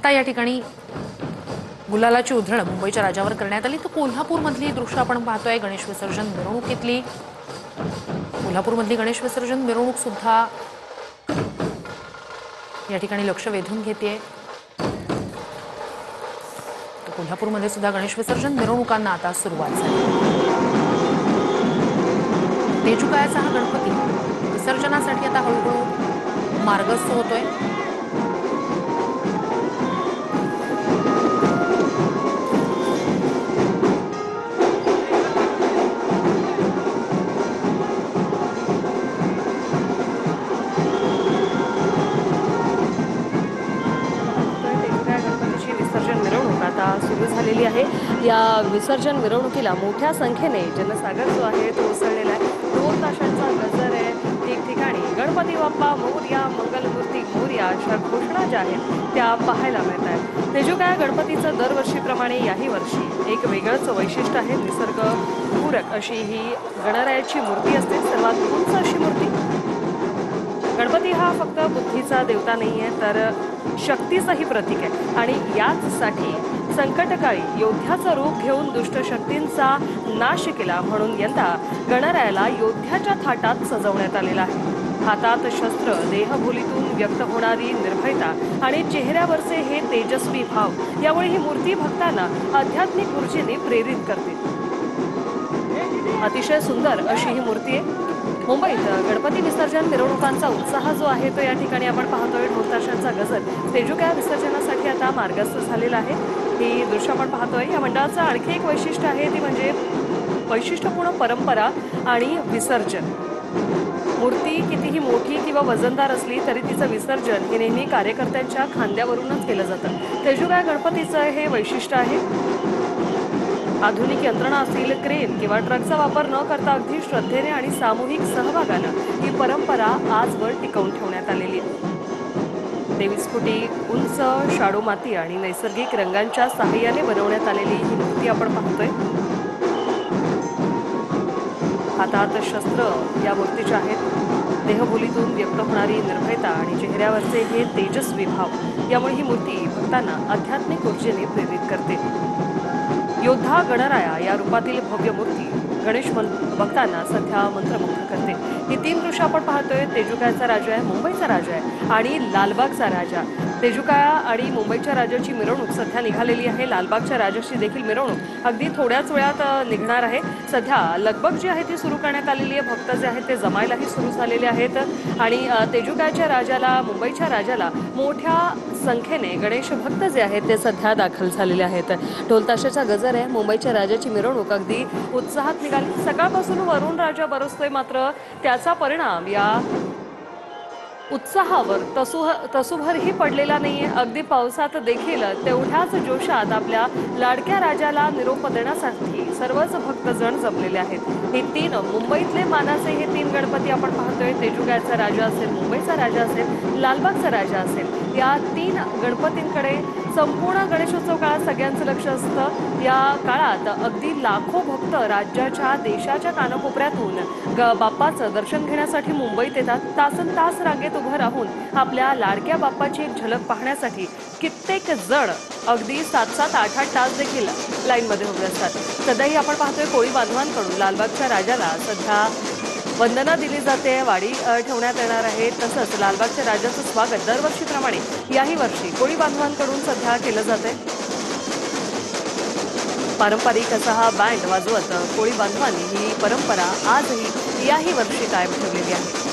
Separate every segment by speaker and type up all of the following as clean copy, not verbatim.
Speaker 1: आता या ठिकाणी गुलालाची उधळण मुंबईच्या राजावर करण्यात आली. तर कोल्हापूरमधली दृश्य आपण पाहतोय गणेश विसर्जन मिरवणुकीतली. कोल्हापूरमधली गणेश विसर्जन मिरवणूक सुद्धा या ठिकाणी लक्ष वेधून घेतेय. तर कोल्हापूरमध्ये सुद्धा गणेश विसर्जन मिरवणुकांना आता सुरुवात झाली. तेजुकायाचा हा गणपती विसर्जनासाठी आता हळूहळू मार्गस्थ होतोय.
Speaker 2: सुरू झालेली आहे. या विसर्जन मिरवणुकीला मोठ्या संख्येने जनसागर जो आहे तो उसळलेला आहे. ढोल ताशांचा गजर आहे. ठिकठिकाणी गणपती बाप्पा मोरया, मंगलमूर्ती मोरया अशा घोषणा ज्या आहेत त्या पाहायला मिळत आहेत. तेजुकाया गणपतीचं दरवर्षीप्रमाणे याही वर्षी एक वेगळंच वैशिष्ट्य आहे. निसर्ग पूरक अशी ही गणरायाची मूर्ती असते. सर्वात उंच अशी मूर्ती. गणपती हा फक्त बुद्धीचा देवता नाही आहे तर शक्तीचंही प्रतीक आहे. आणि याचसाठी संकटकाळी योद्ध्याचं रूप घेऊन दुष्ट शक्तींचा नाश केला म्हणून यंदा गणरायाला योद्ध्याच्या थाटात सजवण्यात आलेला आहे. हातात शस्त्र, देहबोलीतून व्यक्त होणारी निर्भयता आणि चेहऱ्यावरचे हे तेजस्वी भाव यामुळे ही मूर्ती भक्तांना आध्यात्मिक ऊर्जेने प्रेरित करते. अतिशय सुंदर अशी ही मूर्ती आहे. मुंबईत गणपती विसर्जन मिरवणुकांचा उत्साह जो आहे तो या ठिकाणी आपण पाहतोय. ढोल ताशांचा गजर तेजुकाया विसर्जनासाठी आता मार्गस्थ झालेला आहे. ही दृश्य आपण पाहतोय. या मंडळाचं आणखी एक वैशिष्ट्य आहे ती म्हणजे वैशिष्ट्यपूर्ण परंपरा आणि विसर्जन. मूर्ती कितीही मोठी किंवा वजनदार असली तरी तिचं विसर्जन हे नेहमी कार्यकर्त्यांच्या खांद्यावरूनच केलं जातं. तेजुकाया गणपतीचं हे वैशिष्ट्य आहे. आधुनिक यंत्रणा असतील, क्रेन किंवा ट्रकचा वापर न करता अगदी श्रद्धेने आणि सामूहिक सहभागानं ही परंपरा आजवर टिकवून ठेवण्यात आलेली आहे. 23 फुटी उंच शाडू माती आणि नैसर्गिक रंगांच्या सहाय्याने बनवण्यात आलेली ही मूर्ती आपण पाहतोय. हातात शस्त्र या मूर्तीच्या आहेत. देहबोलीतून व्यक्त होणारी निर्भयता आणि चेहऱ्यावरचे हे तेजस्वी भाव यामुळे ही मूर्ती भक्तांना आध्यात्मिक ऊर्जेने प्रेरित करते. योद्धा गणराया या रूपातील भव्य मूर्ती गणेश भक्तांना सध्या मंत्रमुग्ध करते. ही तीन दृश्य आपण पाहतोय. तेजुकायाचा राजा आहे, मुंबईचा राजा आहे आणि लालबागचा राजा. तेजुकाया आणि मुंबईच्या राजाची मिरवणूक सध्या निघालेली आहे. लालबागच्या राजाची देखील मिरवणूक अगदी थोड्याच वेळात निघणार आहे. सध्या लगबग जी आहे ती सुरू करण्यात आलेली आहे. भक्त जे आहेत ते जमायलाही सुरू झालेले आहेत आणि तेजुकायाच्या राजाला, मुंबईच्या राजाला मोठ्या संख्येने गणेश भक्त जे आहेत ते सध्या दाखल झालेले आहेत. ढोलताशाचा गजर आहे. मुंबईच्या राजाची मिरवणूक अगदी उत्साहात निघाली. सकाळपासून वरुण राजा बरसतोय मात्र त्याचा परिणाम या उत्साहावर तसूभरही पडलेला नाहीये. अगदी पावसात देखील तेवढ्याच जोशात आपल्या लाडक्या राजाला निरोप देण्यासाठी सर्वच भक्तजण जमलेले आहेत. हे तीन मुंबईतले मानाचे हे तीन गणपती आपण पाहतोय. तेजुकायाचा राजा असेल, मुंबईचा राजा असेल, लालबागचा राजा असेल, या तीन गणपतींकडे संपूर्ण गणेशोत्सव काळात सगळ्यांचं लक्ष असतं. या काळात अगदी लाखो भक्त राज्याच्या, देशाच्या कानाकोपऱ्यातून बाप्पाचं दर्शन घेण्यासाठी मुंबईत येतात. तासन तास रांगेत उभं राहून आपल्या लाडक्या बाप्पाची एक झलक पाहण्यासाठी कित्येक जण अगदी 7-7, 8-8 तास देखील लाईनमध्ये उभे असतात. सध्याही आपण पाहतोय कोळी बांधवांकडून लालबागच्या राजाला सध्या वंदना दिली जाते, वाडी ठेवण्यात येणार आहे. तसंच लालबागच्या राजाचं स्वागत दरवर्षीप्रमाणे याही वर्षी कोळी बांधवांकडून सध्या केलं जाते. पारंपरिक असा हा बँड वाजवत कोळी बांधवांनी ही परंपरा आजही याही वर्षी कायम ठेवलेली आहे.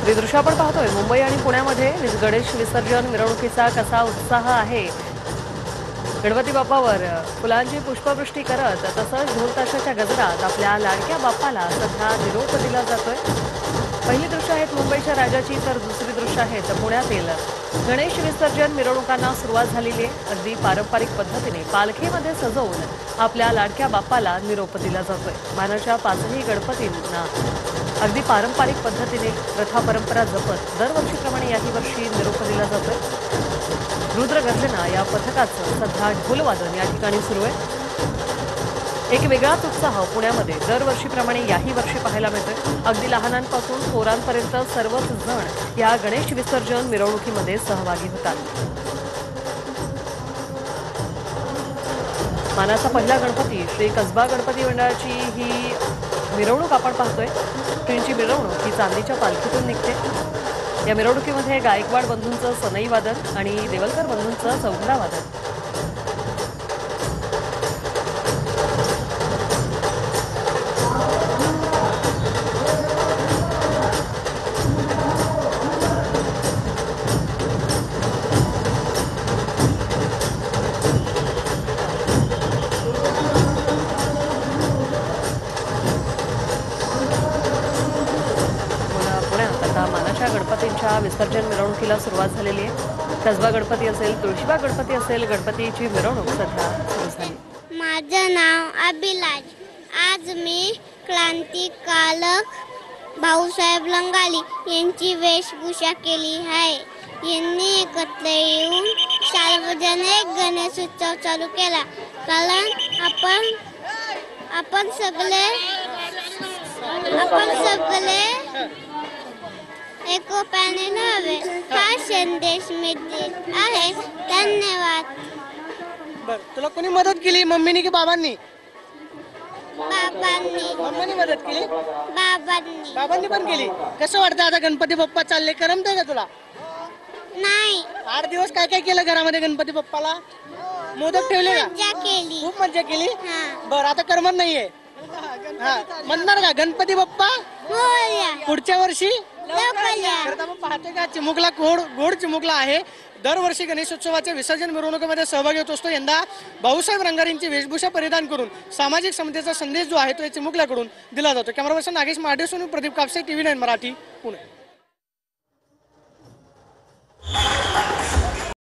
Speaker 2: ही दृश्य आपण पाहतोय मुंबई आणि पुण्यामध्ये गणेश विसर्जन मिरवणुकीचा कसा उत्साह आहे। गणपती बाप्पावर फुलांची पुष्पवृष्टी करत तसंच ढोल ताशाच्या गजरात आपल्या लाडक्या बाप्पाला सध्या निरोप दिला जातोय। पहिली दृश्य आहेत मुंबईच्या राजाची, तर दुसरी दृश्य आहेत पुण्यातील गणेश विसर्जन मिरवणुकांना सुरुवात झालेली आहे। अगदी पारंपरिक पद्धतीने पालखीमध्ये सजवून आपल्या लाडक्या बाप्पाला निरोप दिला जातोय। मानाच्या पाचही गणपतींना अगदी पारंपरिक पद्धतीने प्रथा परंपरा जपत दरवर्षीप्रमाणे याही वर्षी निरोप दिला जातोय। रुद्रगर्जना या पथकाचं सध्या ढोलवादन या ठिकाणी सुरू आहे। एक वेगळाच उत्साह पुण्यामध्ये दरवर्षीप्रमाणे याही वर्षी पाहायला मिळतोय। अगदी लहानांपासून थोरांपर्यंत सर्वच जण या गणेश विसर्जन मिरवणुकीमध्ये सहभागी होतात। मानाचा पहिला गणपती श्री कसबा गणपती मंडळाची ही मिरवणूक आपण पाहतोय। ट्रेनची मिरवणूक ही चांदीच्या पालखीतून निघते। या मिरवणुकीमध्ये गायकवाड बंधूंचं सनई वादन आणि देवलकर बंधूंचं चौघडा वादन। मानाच्या गणपतींच्या विसर्जन मिरवणुकीला सुरुवात झालेली आहे। कसबा गणपती असेल, तुळशीबाग गणपती असेल, गणपतीची मिरवणूक सध्या सुरू झाली।
Speaker 3: माझं नाव अभिलाष। आज मी क्रांतिकारक भाऊसाहेब लंगाली यांची वेशभूषा केली आहे। यांनी एकत्र येऊन सार्वजनिक गणेशोत्सव चालू केला, कारण आपण सगळे एकोप्याने नव्हे हा संदेश मी देत आहे। धन्यवाद।
Speaker 4: बर, तुला कोणी मदत केली, मम्मीनी की बाबांनी?
Speaker 3: बाबांनी।
Speaker 4: मम्मीनी मदत केली,
Speaker 3: बाबांनी
Speaker 4: पण केली। कसं वाटतं आता गणपती बाप्पा चालले, करमतंय का तुला?
Speaker 3: नाही।
Speaker 4: 8 दिवस काय काय केलं घरामध्ये गणपती बाप्पाला? मोदक ठेवले का?
Speaker 3: मजा केली।
Speaker 4: खूप मजा केली।
Speaker 3: हां।
Speaker 4: बर, आता करमत नाहीये? हा, म्हणणार का गणपती बाप्पा
Speaker 3: मोरया।
Speaker 4: पुढच्या वर्षी?
Speaker 3: लवकरया।
Speaker 4: तर आपण पाहतोय का चिमुकला गोड चिमुकला आहे। दरवर्षी गणेशोत्सवाच्या विसर्जन मिरवणुकीमध्ये सहभागी होत असतो। यंदा भाऊसाहेब रंगारींची वेशभूषा परिधान करून सामाजिक समतेचा संदेश जो आहे तो चिमुकल्याकडून दिला जातो। Camera person Nagesh Mahadev, Pradeep Kapse, TV9 Marathi, Pune.